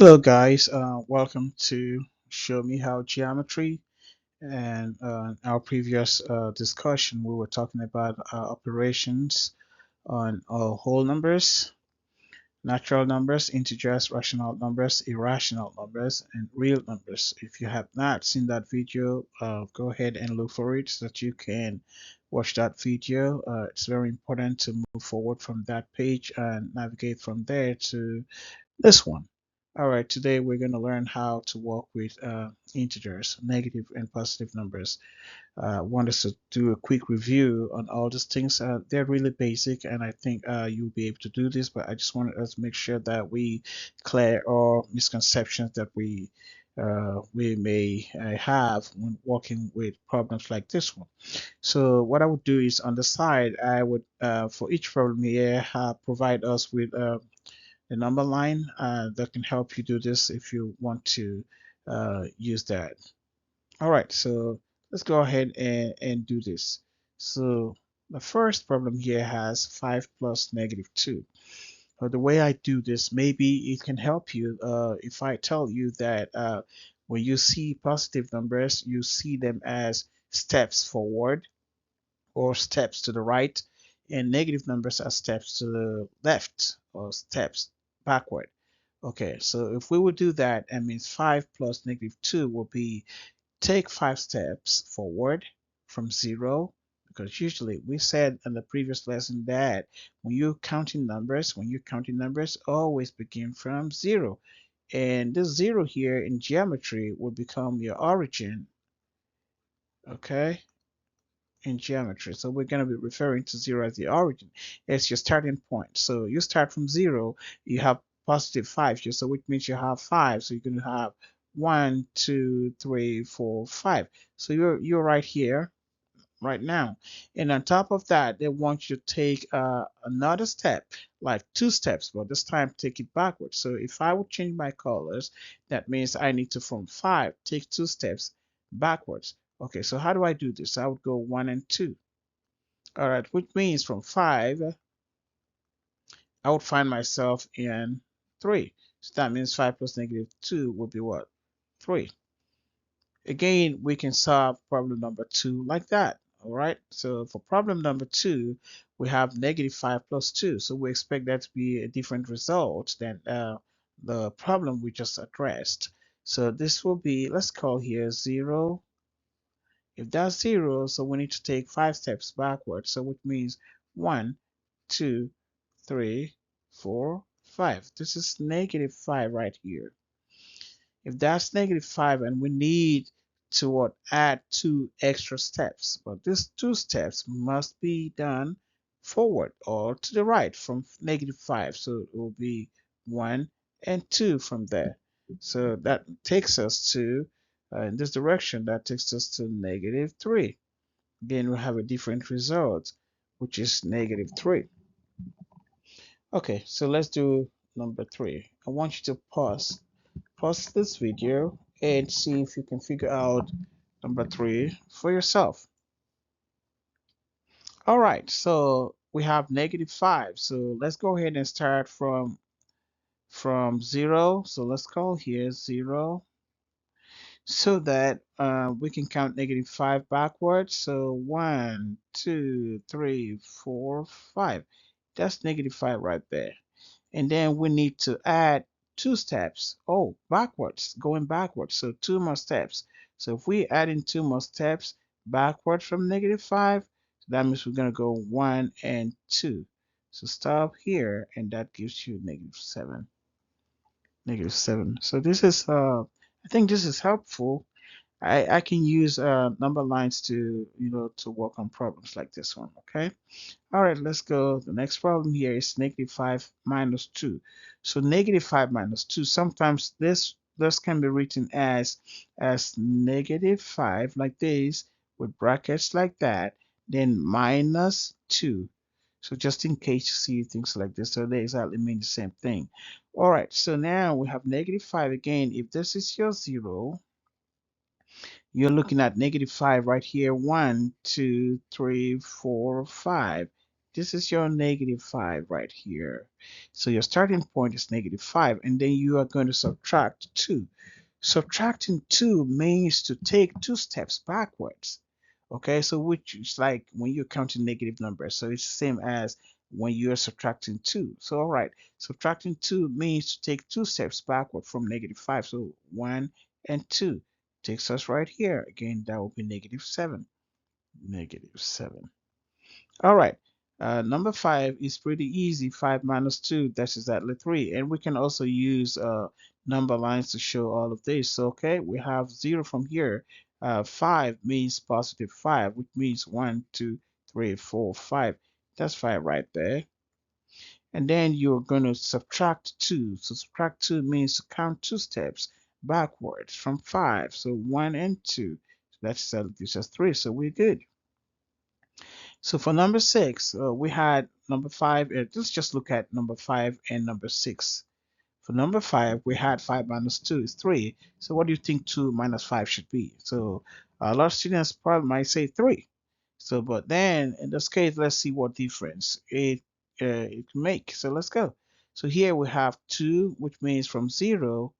Hello guys, welcome to Show Me How Geometry. And our previous discussion, we were talking about operations on whole numbers, natural numbers, integers, rational numbers, irrational numbers, and real numbers. If you have not seen that video, go ahead and look for it so that you can watch that video. It's very important to move forward from that page and navigate from there to this one. All right, today we're going to learn how to work with integers, negative and positive numbers. Want us to do a quick review on all these things. They're really basic, and I think you'll be able to do this, but I just wanted us to make sure that we clear all misconceptions that we may have when working with problems like this one. So what I would do is on the side, I would, for each problem here, provide us with the number line that can help you do this if you want to use that. All right, so let's go ahead and do this. So the first problem here has 5 plus negative 2. So the way I do this, maybe it can help you if I tell you that when you see positive numbers, you see them as steps forward or steps to the right, and negative numbers are steps to the left or steps backward. Okay, so if we would do that, that means 5 plus negative 2 will be take 5 steps forward from 0, because usually we said in the previous lesson that when you're counting numbers, always begin from 0. And this 0 here in geometry will become your origin, okay, in geometry. So we're going to be referring to 0 as the origin. It's your starting point. So you start from 0, you have positive 5 here, so which means you have 5. So you're going to have 1, 2, 3, 4, 5. So you're right here right now. And on top of that, they want you to take another step, like 2 steps, but this time take it backwards. So if I would change my colors, that means I need to from 5 take 2 steps backwards. Okay, so how do I do this? I would go 1 and 2. All right, which means from 5, I would find myself in 3. So that means 5 plus negative 2 would be what? 3. Again, we can solve problem number 2 like that. All right, so for problem number 2, we have negative 5 plus 2. So we expect that to be a different result than the problem we just addressed. So this will be, let's call here 0. If that's 0, so we need to take 5 steps backwards. So which means 1, 2, 3, 4, 5. This is negative 5 right here. If that's negative 5 and we need to what, add 2 extra steps, but these 2 steps must be done forward or to the right from negative 5. So it will be 1 and 2 from there. So that takes us to, in this direction, that takes us to negative 3. Again, we have a different result, which is negative 3. Okay, so let's do number 3. I want you to pause this video and see if you can figure out number 3 for yourself. All right, so we have negative 5. So let's go ahead and start from 0. So let's call here 0 so that we can count negative 5 backwards. So 1, 2, 3, 4, 5. That's negative 5 right there. And then we need to add 2 steps. Oh, backwards, going backwards. So 2 more steps. So if we add in 2 more steps backwards from negative 5, that means we're going to go 1 and 2. So stop here, and that gives you negative 7. Negative 7. So this is, I think this is helpful. I can use number lines to, to work on problems like this one, okay? All right, let's go. The next problem here is negative 5 minus 2. So negative 5 minus 2, sometimes this can be written as negative 5 like this with brackets like that, then minus 2. So just in case you see things like this, so they exactly mean the same thing. All right, so now we have negative 5 again. If this is your 0, you're looking at negative 5 right here. 1, 2, 3, 4, 5. This is your -5 right here. So your starting point is -5, and then you are going to subtract 2. Subtracting 2 means to take 2 steps backwards. Okay, so which is like when you're counting negative numbers. So it's the same as when you're subtracting 2. So all right, subtracting 2 means to take 2 steps backward from -5. So 1 and 2 takes us right here. Again, that will be -7. -7. All right. Number 5 is pretty easy. 5 minus 2, that's exactly 3. And we can also use number lines to show all of this. So, okay, we have 0 from here. 5 means positive 5, which means 1, 2, 3, 4, 5. That's 5 right there. And then you're going to subtract 2. So subtract 2 means to count 2 steps backwards from 5. So 1 and 2. So that's gives us 3. So we're good. So for number 6, we had number 5. Let's just look at number 5 and number 6. For number 5, we had 5 minus 2 is 3. So what do you think 2 minus 5 should be? So a lot of students probably might say 3. So, but then in this case, let's see what difference it can make. So let's go. So here we have 2, which means from 0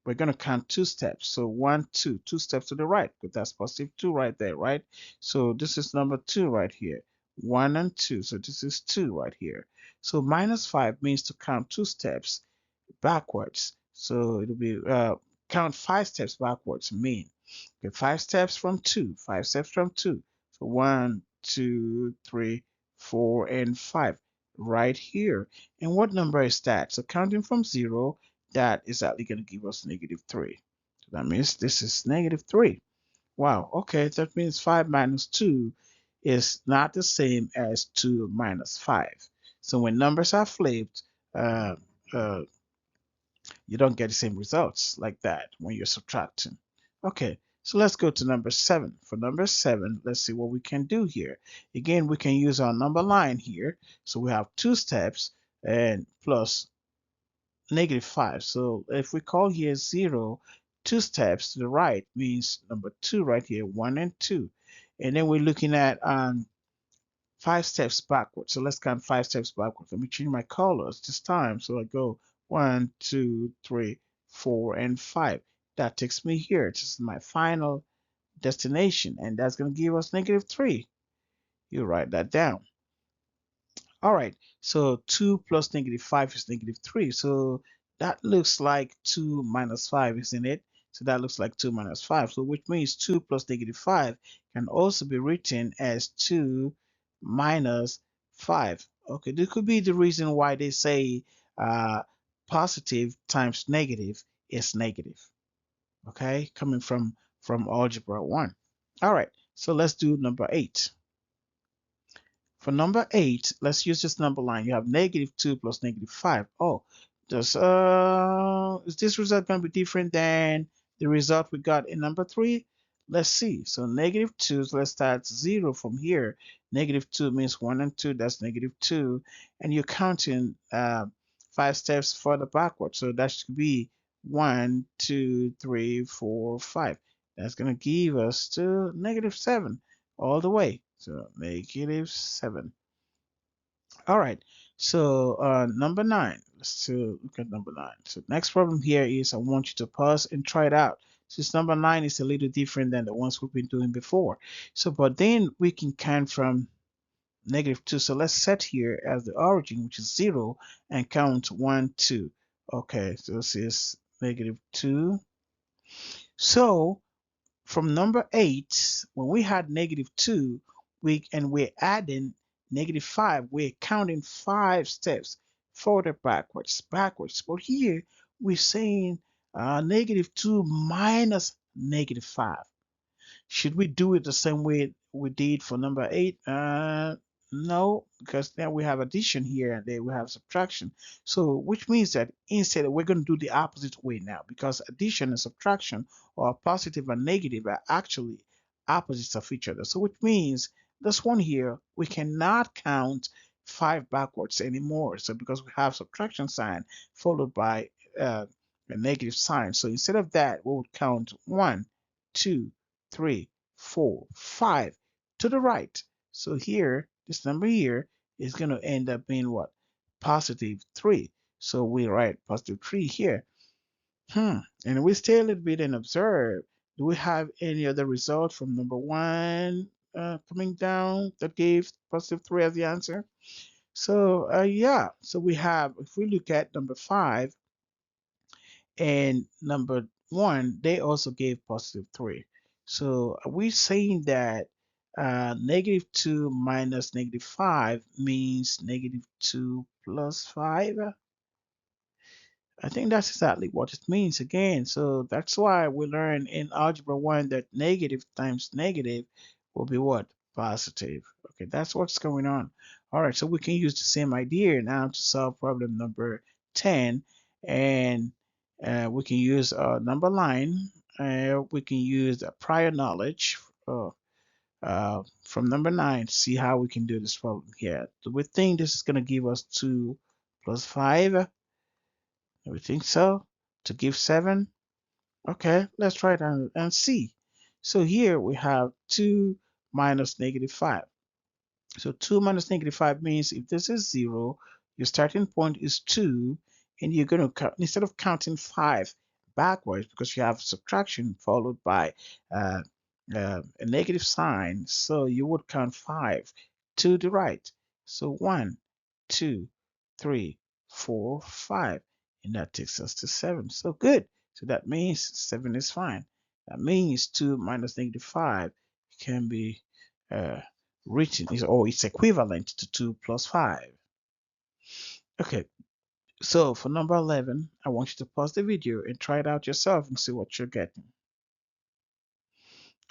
we're going to count 2 steps. So 1, 2, 2 steps to the right, because that's positive 2 right there, right? So this is number 2 right here. 1 and 2. So this is 2 right here. So -5 means to count 2 steps backwards. So it'll be count 5 steps backwards mean. Okay, 5 steps from 2, 5 steps from 2. So 1, 2, 3, 4, and 5 right here. And what number is that? So counting from 0, that is actually going to give us -3. So that means this is -3. Wow, okay, that means 5 minus 2 is not the same as 2 minus 5. So when numbers are flipped, uh, uh, you don't get the same results like that when you're subtracting. Okay, so let's go to number 7. For number 7, let's see what we can do here. Again, we can use our number line here. So we have 2 steps and plus -5. So if we call here 0, 2 steps to the right means number 2 right here, 1 and 2. And then we're looking at 5 steps backwards. So let's count 5 steps backwards. Let me change my colors this time. So I go 1, 2, 3, 4, and 5. That takes me here. This is my final destination, and that's going to give us -3. You write that down. All right, so 2 plus -5 is -3. So that looks like 2 minus 5, isn't it? So that looks like 2 minus 5. So which means 2 plus -5 can also be written as 2 minus 5. Okay, this could be the reason why they say positive times negative is negative. Okay, coming from algebra 1. All right, so let's do number 8. For number 8, let's use this number line. You have -2 plus -5. Oh, is this result going to be different than the result we got in number 3? Let's see. So -2, so let's start 0 from here. -2 means 1 and 2, that's -2. And you're counting 5 steps further backward. So that should be 1, 2, 3, 4, 5. That's going to give us to -7 all the way. So -7. All right. So number 9. Let's look at number 9. So next problem here is I want you to pause and try it out. Since number 9 is a little different than the ones we've been doing before. So but then we can count from -2. So let's set here as the origin, which is 0, and count 1, 2. Okay, so this is -2. So from number 8, when we had -2, we're adding -5, we're counting 5 steps further backwards. But here we're saying -2 minus -5. Should we do it the same way we did for number 8? No, because now we have addition here and then we have subtraction. So which means that instead we're going to do the opposite way now, because addition and subtraction, or positive and negative, are actually opposites of each other. So which means this one here, we cannot count 5 backwards anymore. So because we have subtraction sign followed by a negative sign. So instead of that, we would count 1, 2, 3, 4, 5 to the right. So here, this number here is going to end up being what? Positive 3. So we write positive 3 here. And we stay a little bit and observe. Do we have any other result from number 1 coming down that gave positive 3 as the answer? So yeah, so we have, if we look at number 5 and number 1, they also gave positive 3. So are we saying that -2 minus -5 means -2 plus 5? I think that's exactly what it means again. So that's why we learn in Algebra 1 that negative times negative will be what? Positive. Okay, that's what's going on. All right, so we can use the same idea now to solve problem number 10. And we can use a number line. We can use a prior knowledge from number 9 to see how we can do this problem here. So we think this is going to give us 2 plus 5. We think so? To give 7? Okay, let's try it and see. So here we have 2 minus -5. So 2 minus -5 means if this is 0, your starting point is 2, and you're going to count, instead of counting 5 backwards, because you have subtraction followed by uh, a negative sign, so you would count 5 to the right. So 1, 2, 3, 4, 5, and that takes us to 7. So good. So that means 7 is fine. That means 2 minus -5 can be written is, or it's equivalent to 2 plus 5. Okay, so for number 11, I want you to pause the video and try it out yourself and see what you're getting.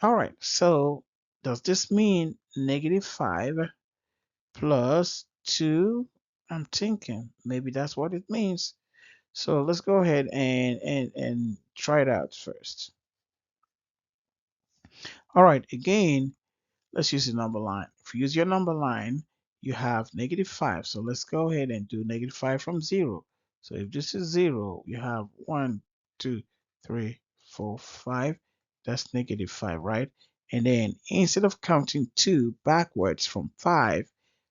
All right, so does this mean -5 plus 2? I'm thinking maybe that's what it means. So let's go ahead and try it out first. All right, again, let's use the number line. If you use your number line, you have -5. So let's go ahead and do -5 from 0. So if this is 0, you have 1, 2, 3, 4, 5. That's -5, right? And then instead of counting 2 backwards from 5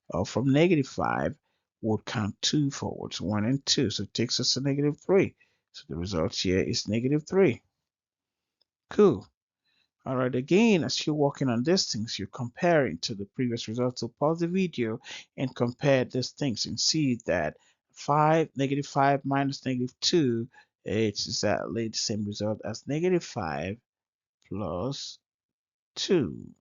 or from -5, we'll count 2 forwards, 1 and 2. So it takes us to -3. So the result here is -3. Cool. All right, again, as you're working on these things, you're comparing to the previous results. So pause the video and compare these things and see that -5 minus -2, it's exactly the same result as -5 plus 2.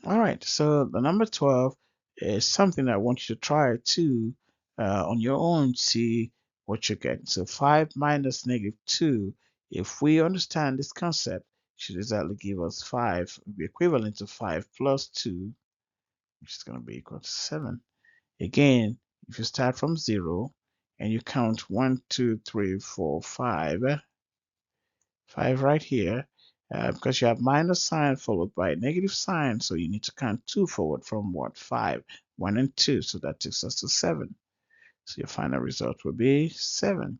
All right, so the number 12 is something I want you to try to on your own, see what you get. So 5 minus -2, if we understand this concept, should exactly give us 5, be equivalent to 5 plus 2, which is going to be equal to 7. Again, if you start from 0 and you count 1, 2, 3, 4, 5, 5 right here, because you have minus sign followed by a negative sign, so you need to count 2 forward from what? 5, 1 and 2, so that takes us to 7. So your final result will be 7.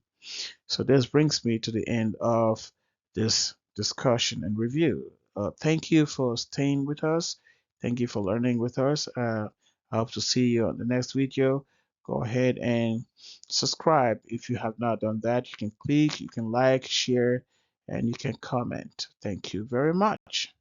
So this brings me to the end of this discussion and review. Thank you for staying with us. Thank you for learning with us. I hope to see you on the next video. Go ahead and subscribe if you have not done that. You can click, you can like, share, and you can comment. Thank you very much.